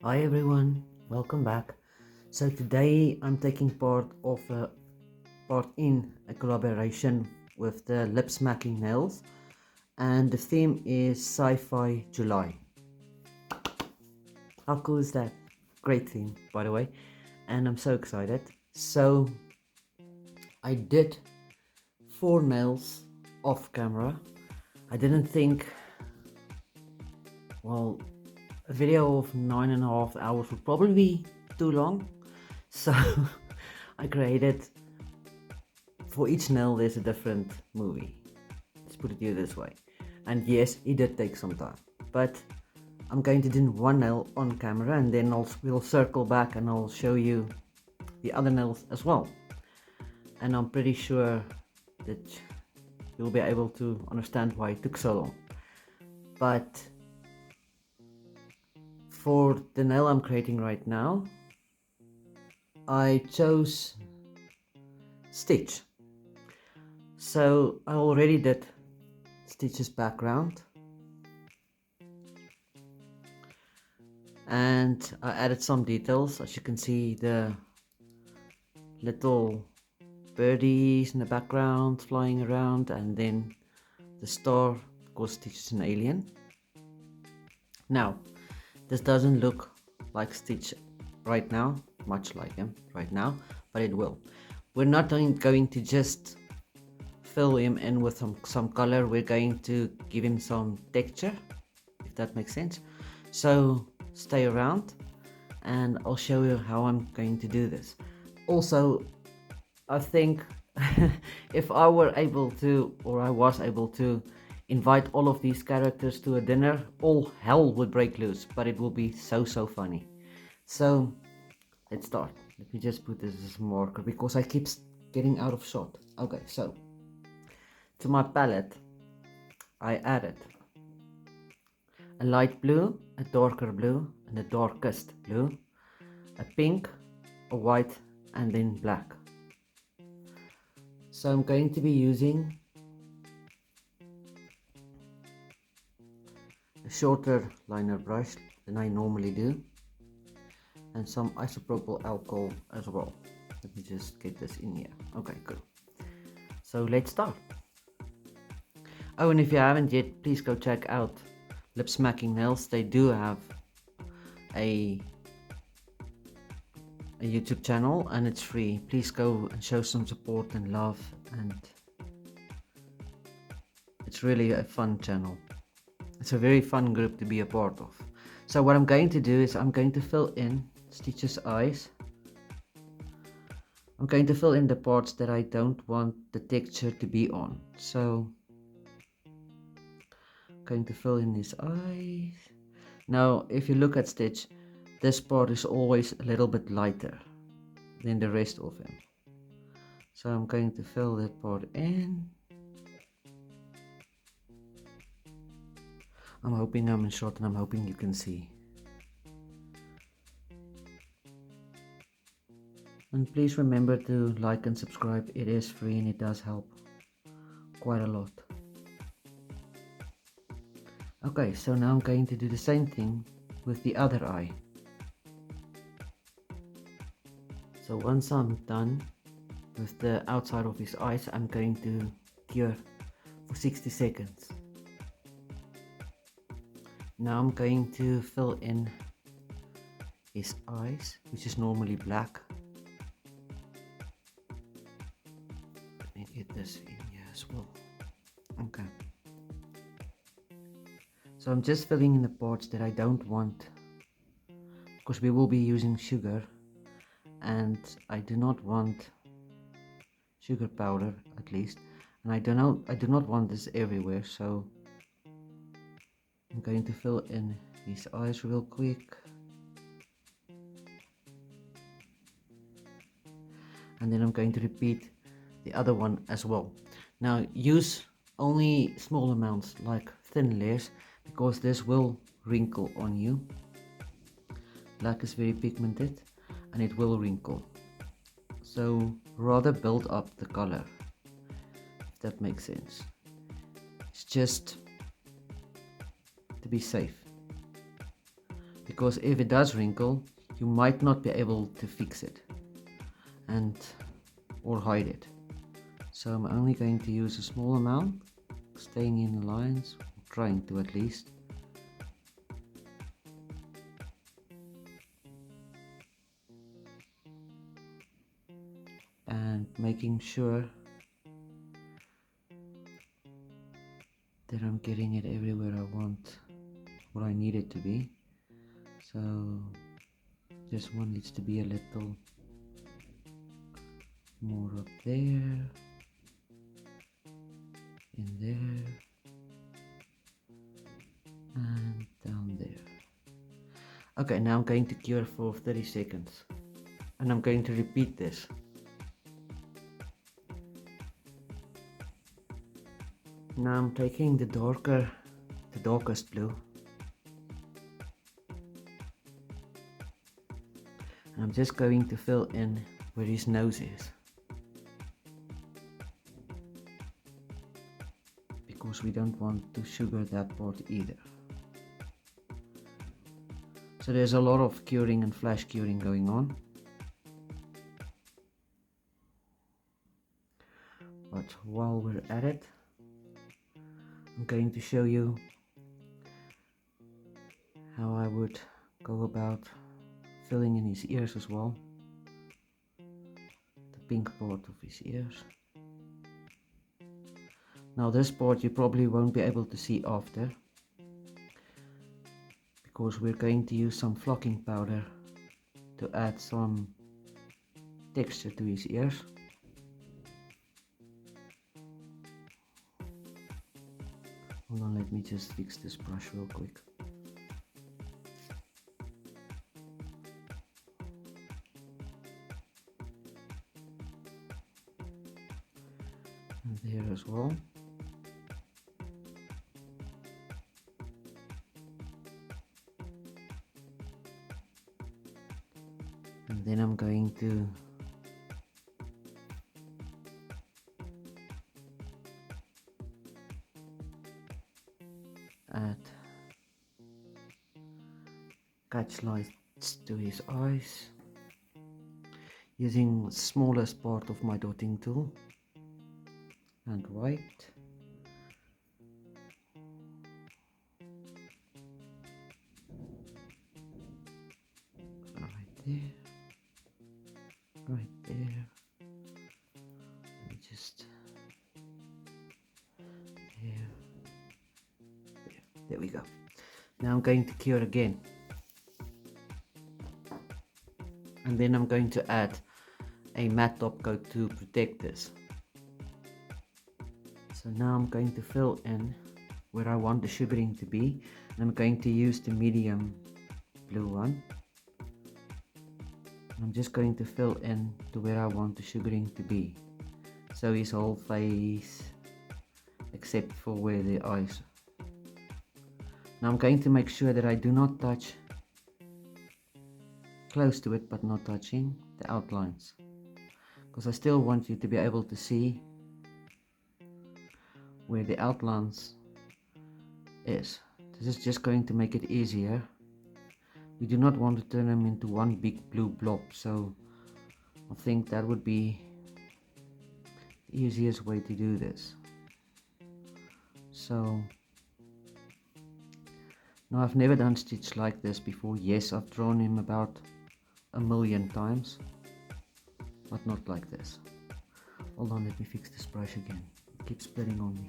Hi everyone, welcome back. So today I'm taking part in a collaboration with the Lip Smacking Nails, and the theme is Sci-Fi July. How cool is that? Great theme, by the way, and I'm so excited. So I did 4 nails off camera. I didn't think, well, a video of 9.5 hours would probably be too long, so I created, for each nail there's a different movie. Let's put it here this way. And yes, it did take some time, but I'm going to do one nail on camera, and then we'll circle back and I'll show you the other nails as well. And I'm pretty sure that you'll be able to understand why it took so long. But for the nail I'm creating right now, I chose Stitch. So I already did Stitch's background, and I added some details. As you can see, the little birdies in the background flying around, and then the star, because Stitch is an alien. Now, this doesn't look like Stitch right now, much like him right now, but it will. We're not going to just fill him in with some color, we're going to give him some texture, if that makes sense. So stay around and I'll show you how I'm going to do this. Also, I think if I were able to, or I was able to, invite all of these characters to a dinner, all hell would break loose, but it will be so funny. So let's start. Let me just put this as a marker because I keep getting out of shot. Okay, so to my palette I added a light blue, a darker blue, and a darkest blue, a pink, a white, and then black. So I'm going to be using a shorter liner brush than I normally do, and some isopropyl alcohol as well. Let me just get this in here. Okay, good. So let's start. Oh, and if you haven't yet, please go check out Lip Smacking Nails. They do have a YouTube channel and it's free. Please go and show some support and love, and it's really a fun channel. It's a very fun group to be a part of. So what I'm going to do is I'm going to fill in Stitch's eyes. I'm going to fill in the parts that I don't want the texture to be on. So I'm going to fill in his eyes. Now if you look at Stitch, this part is always a little bit lighter than the rest of him. So I'm going to fill that part in. I'm hoping I'm in shot and I'm hoping you can see. And please remember to like and subscribe. It is free and it does help quite a lot. Okay, so now I'm going to do the same thing with the other eye. So once I'm done with the outside of his eyes, I'm going to cure for 60 seconds. Now I'm going to fill in his eyes, which is normally black. Let me get this in here as well. Okay. So I'm just filling in the parts that I don't want, because we will be using sugar, and I do not want sugar powder, at least, and I do not want this everywhere. So I'm going to fill in his eyes real quick, and then I'm going to repeat the other one as well. Now use only small amounts, like thin layers, because this will wrinkle on you. Black is very pigmented and it will wrinkle, so rather build up the color, if that makes sense. It's just to be safe, because if it does wrinkle, you might not be able to fix it and or hide it. So I'm only going to use a small amount, staying in the lines, trying to at least. And making sure that I'm getting it everywhere I want, where I need it to be. So this one needs to be a little more up there, in there, and down there. Okay, now I'm going to cure for 30 seconds, and I'm going to repeat this. Now I'm taking the darkest blue, and I'm just going to fill in where his nose is, because we don't want to sugar that part either. So there's a lot of curing and flash curing going on. But while we're at it, I'm going to show you how I would go about filling in his ears as well. The pink part of his ears. Now this part you probably won't be able to see after, because we're going to use some flocking powder to add some texture to his ears. Hold on, let me just fix this brush real quick. And there as well. And then I'm going to add catch lights to his eyes using the smallest part of my dotting tool, and white. Right there. Right there. Let me just there we go. Now I'm going to cure again, and then I'm going to add a matte top coat to protect this. So now I'm going to fill in where I want the sugaring to be, and I'm going to use the medium blue one. I'm just going to fill in to where I want the sugaring to be, so his whole face except for where the eyes. Now I'm going to make sure that I do not touch close to it, but not touching the outlines, because I still want you to be able to see where the outlines is. This is just going to make it easier. We do not want to turn them into one big blue blob, so I think that would be the easiest way to do this. So now I've never done Stitch like this before. Yes, I've drawn him about 1,000,000 times, but not like this. Hold on, let me fix this brush again. It keeps splitting on me.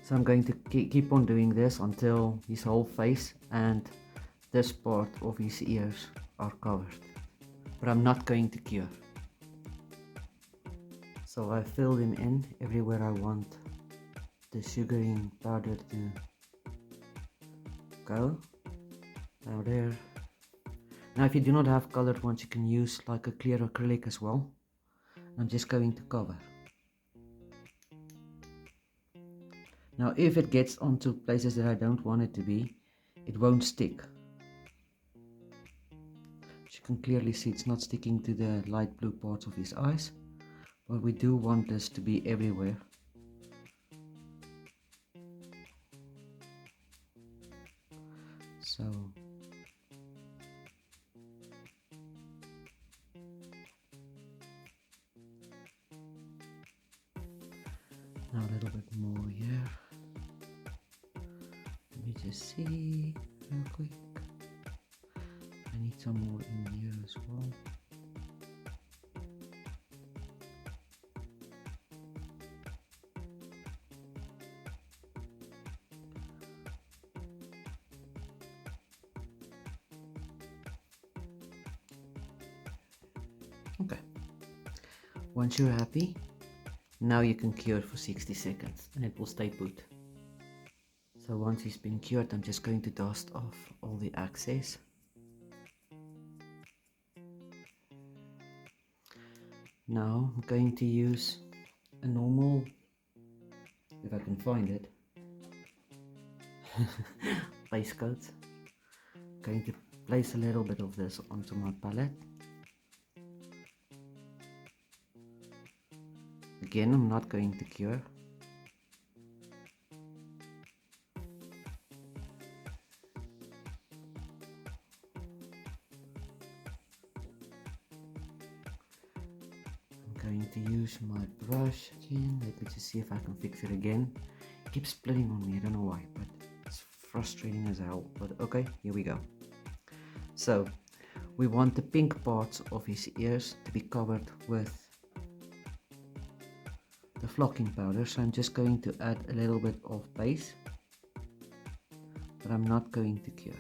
So I'm going to keep on doing this until his whole face and this part of his ears are covered. But I'm not going to cure. So I filled him in everywhere I want the sugaring powder to go. Now there. Now if you do not have colored ones, you can use like a clear acrylic as well. I'm just going to cover. Now if it gets onto places that I don't want it to be, it won't stick. As you can clearly see, it's not sticking to the light blue parts of his eyes, but we do want this to be everywhere. Now a little bit more here. Let me just see real quick. I need some more in here as well. Okay. Once you're happy, now you can cure it for 60 seconds and it will stay put. So once it's been cured, I'm just going to dust off all the excess. Now I'm going to use a normal, if I can find it, base coat. I'm going to place a little bit of this onto my palette. Again, I'm not going to cure. I'm going to use my brush again. Let me just see if I can fix it again. It keeps splitting on me, I don't know why, but it's frustrating as hell. But okay, here we go. So we want the pink parts of his ears to be covered with the flocking powder, so I'm just going to add a little bit of base, but I'm not going to cure.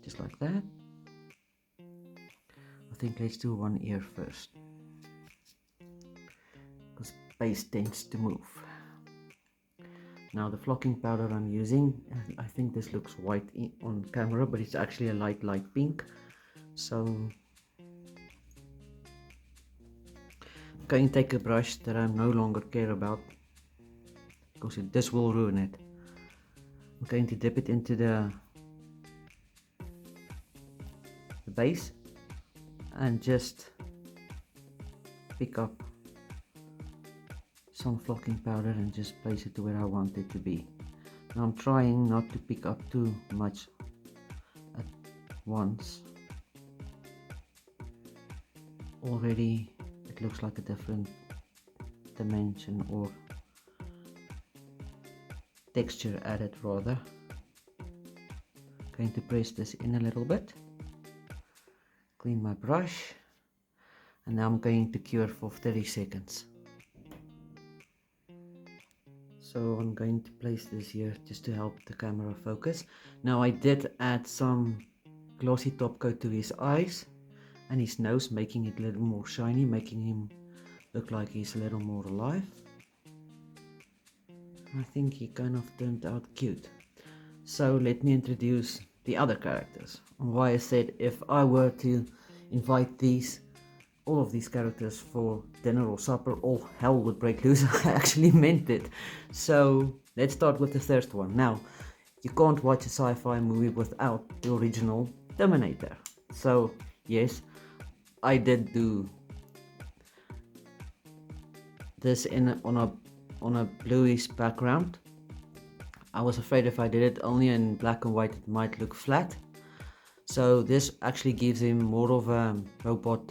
Just like that. I think let's do one ear first, because base tends to move. Now the flocking powder I'm using, I think this looks white on camera, but it's actually a light pink. So I'm going to take a brush that I no longer care about, because this will ruin it. I'm going to dip it into the base and just pick up some flocking powder and just place it to where I want it to be. Now I'm trying not to pick up too much at once. Already it looks like a different dimension or texture added rather. Going to press this in a little bit, clean my brush, and now I'm going to cure for 30 seconds. So I'm going to place this here just to help the camera focus. Now I did add some glossy top coat to his eyes and his nose, making it a little more shiny, making him look like he's a little more alive. I think he kind of turned out cute. So let me introduce the other characters. And why I said if I were to invite all of these characters for dinner or supper, all hell would break loose. I actually meant it. So let's start with the first one. Now, you can't watch a sci-fi movie without the original Terminator. So yes, I did do this on a bluish background. I was afraid if I did it only in black and white it might look flat. So this actually gives him more of a robot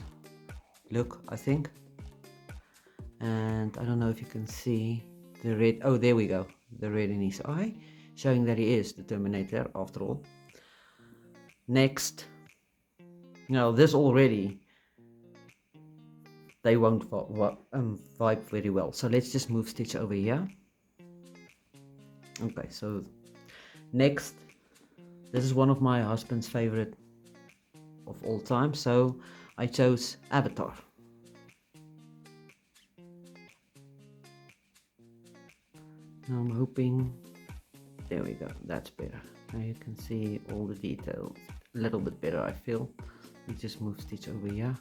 look, I think. And I don't know if you can see the red. Oh, there we go, the red in his eye, showing that he is the Terminator after all. Next, now this already they won't vibe very well, so let's just move Stitch over here. Okay, so next, this is one of my husband's favorite of all time, so I chose Avatar. Now I'm hoping, there we go, that's better. Now you can see all the details a little bit better, I feel. We just move Stitch over here.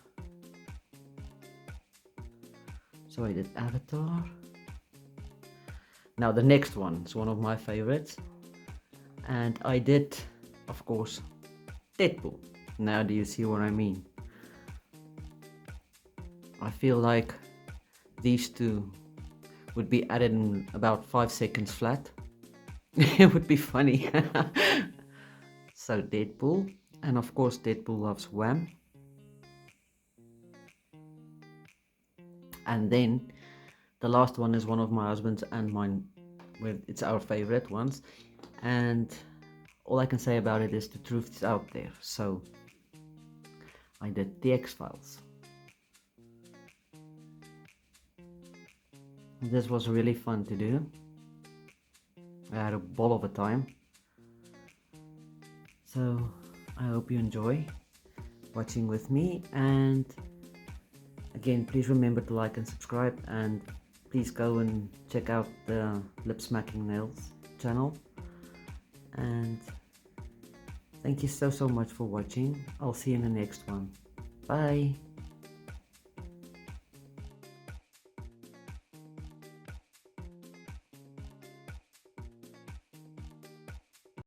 So I did Avatar. Now the next one is one of my favorites, and I did, of course, Deadpool. Now do you see what I mean? I feel like these two would be added in about 5 seconds flat. It would be funny. So Deadpool, and of course Deadpool loves Wham. And then The last one is one of my husband's and mine, where it's our favorite ones, and all I can say about it is the truth is out there. So I did the X-Files. This was really fun to do. I had a ball of a time. So I hope you enjoy watching with me, and again, please remember to like and subscribe, and please go and check out the Lip Smacking Nails channel. And thank you so much for watching. I'll see you in the next one. Bye.